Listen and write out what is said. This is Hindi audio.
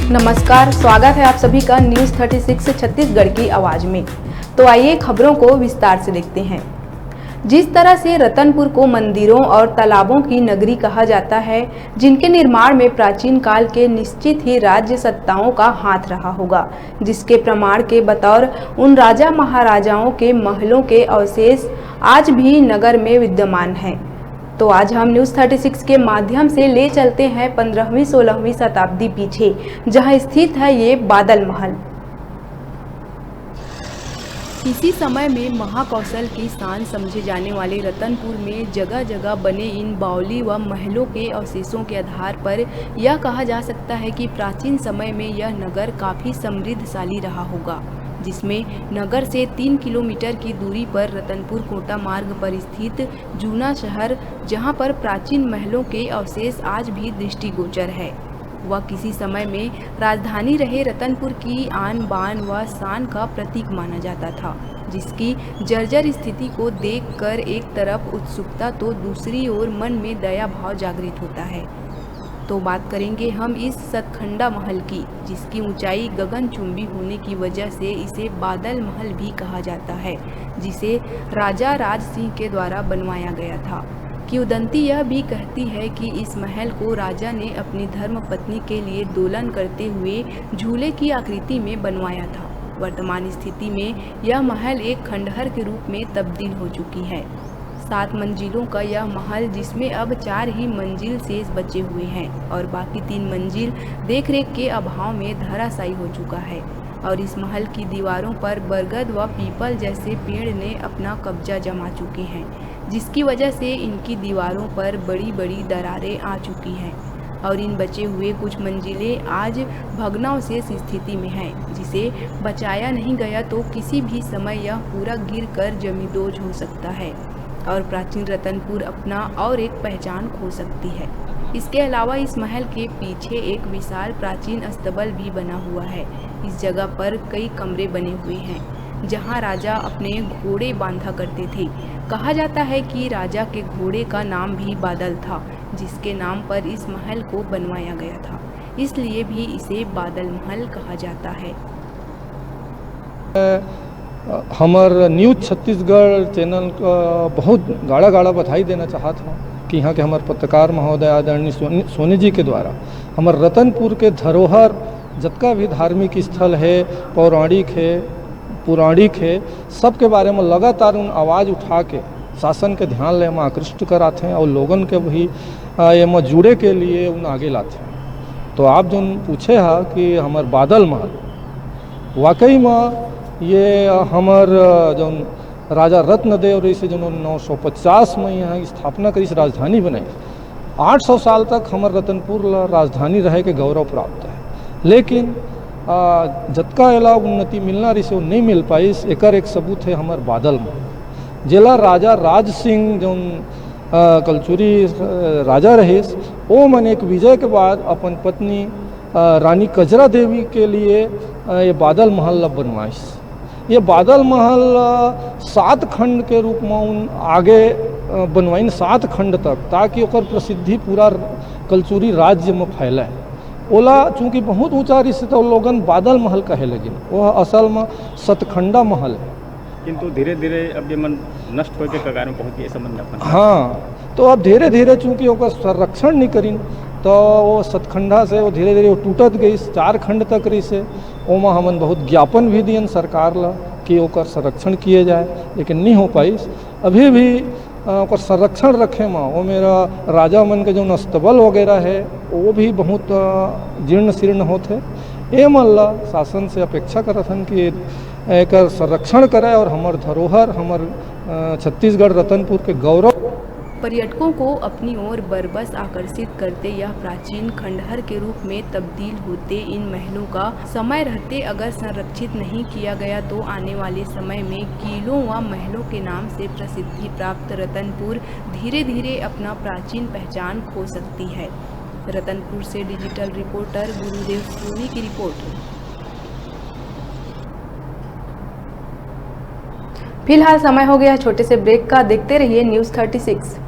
नमस्कार, स्वागत है आप सभी का न्यूज़ 36 छत्तीसगढ़ की आवाज़ में। तो आइए खबरों को विस्तार से देखते हैं। जिस तरह से रतनपुर को मंदिरों और तालाबों की नगरी कहा जाता है, जिनके निर्माण में प्राचीन काल के निश्चित ही राज्य सत्ताओं का हाथ रहा होगा, जिसके प्रमाण के बतौर उन राजा महाराजाओं के महलों के अवशेष आज भी नगर में विद्यमान हैं। तो आज हम न्यूज़ 36 के माध्यम से ले चलते हैं 15वीं-16वीं शताब्दी पीछे, जहां स्थित है ये बादल महल। किसी समय में महाकौशल की शान समझे जाने वाले रतनपुर में जगह जगह बने इन बावली व महलों के अवशेषों के आधार पर यह कहा जा सकता है कि प्राचीन समय में यह नगर काफ़ी समृद्धशाली रहा होगा, जिसमें नगर से 3 किलोमीटर की दूरी पर रतनपुर कोटा मार्ग पर स्थित जूना शहर, जहां पर प्राचीन महलों के अवशेष आज भी दृष्टिगोचर है, वह किसी समय में राजधानी रहे रतनपुर की आन बान व शान का प्रतीक माना जाता था, जिसकी जर्जर स्थिति को देखकर एक तरफ उत्सुकता तो दूसरी ओर मन में दया भाव जागृत होता है। तो बात करेंगे हम इस सतखंडा महल की, जिसकी ऊंचाई गगनचुंबी होने की वजह से इसे बादल महल भी कहा जाता है, जिसे राजा राज सिंह के द्वारा बनवाया गया था। किंवदंती यह भी कहती है कि इस महल को राजा ने अपनी धर्मपत्नी के लिए दोलन करते हुए झूले की आकृति में बनवाया था। वर्तमान स्थिति में यह महल एक खंडहर के रूप में तब्दील हो चुकी है। 7 मंजिलों का यह महल, जिसमें अब 4 ही मंजिल शेष बचे हुए हैं और बाकी 3 मंजिल देखरेख के अभाव में धराशायी हो चुका है, और इस महल की दीवारों पर बरगद व पीपल जैसे पेड़ ने अपना कब्जा जमा चुके हैं, जिसकी वजह से इनकी दीवारों पर बड़ी बड़ी दरारें आ चुकी हैं और इन बचे हुए कुछ मंजिलें आज भग्नावशेष स्थिति में हैं, जिसे बचाया नहीं गया तो किसी भी समय यह पूरा गिरकर जमींदोज हो सकता है और प्राचीन रतनपुर अपना और एक पहचान खो सकती है। इसके अलावा इस महल के पीछे एक विशाल प्राचीन अस्तबल भी बना हुआ है। इस जगह पर कई कमरे बने हुए हैं, जहां राजा अपने घोड़े बांधा करते थे। कहा जाता है कि राजा के घोड़े का नाम भी बादल था, जिसके नाम पर इस महल को बनवाया गया था, इसलिए भी इसे बादल महल कहा जाता है। हमार न्यूज़ छत्तीसगढ़ चैनल का बहुत गाढ़ा गाढ़ा बधाई देना चाहता हूँ कि यहाँ के हमारे पत्रकार महोदय आदरणीय सोनी जी के द्वारा हमारे रतनपुर के धरोहर जितना भी धार्मिक स्थल है, पौराणिक है, सब के बारे में लगातार उन आवाज़ उठा के शासन के ध्यान ले में आकृष्ट कराते हैं और लोगन के भी ये में जुड़े के लिए उन आगे लाते हैं। तो आप जो पूछे हा कि हमारे बादल महल, वाकई में ये हमार जो राजा रत्नदेव रही से जो 950 में यहाँ स्थापना करी से राजधानी बनाई, 800 साल तक हमार रतनपुर राजधानी रहे के गौरव प्राप्त है। लेकिन जतका एला उन्नति मिलना रही से वो नहीं मिल पाई। एकर एक सबूत है हमार बादल महल, जेला राजा राज सिंह जो कलचुरी राजा रहे, वो मन एक विजय के बाद अपन पत्नी रानी कजरा देवी के लिए ये बादल महल बनवाइस। ये बादल महल 7 खंड के रूप में उन आगे बनवाइन, 7 खंड तक, ताकि ओकर प्रसिद्धि पूरा कलचुरी राज्य में फैले। ओला चूँकि बहुत ऊँचा रही से तो लोगन बादल महल कहे लगे, वह असल में सतखंडा महल है। किंतु धीरे धीरे अब ये मन नष्ट होकर कगार में पहुँच गए संबंध। हाँ, तो अब धीरे धीरे चूँकि ओकर संरक्षण नहीं करीन तो वो सतखंडा से वो धीरे धीरे वो टूटत गई, 4 खंड तक रही से। ओमा हमन बहुत ज्ञापन भी दियन सरकार ला कि ओकर संरक्षण किए जाए, लेकिन नहीं हो पाई। अभी भी ओकर संरक्षण रखे में वो मेरा राजा मन के जो अस्तबल वगैरह है वो भी बहुत जीर्ण शीर्ण होते। ये मन ला शासन से अपेक्षा करत हन कि एक संरक्षण करे और हमार धरोहर, हमार छत्तीसगढ़ रतनपुर के गौरव पर्यटकों को अपनी ओर बरबस आकर्षित करते यह प्राचीन खंडहर के रूप में तब्दील होते इन महलों का समय रहते अगर संरक्षित नहीं किया गया तो आने वाले समय में किलों व महलों के नाम से प्रसिद्धि प्राप्त रतनपुर धीरे धीरे अपना प्राचीन पहचान खो सकती है। रतनपुर से डिजिटल रिपोर्टर गुरुदेव सोनी की रिपोर्ट। फिलहाल समय हो गया छोटे से ब्रेक का, देखते रहिए न्यूज़ 36।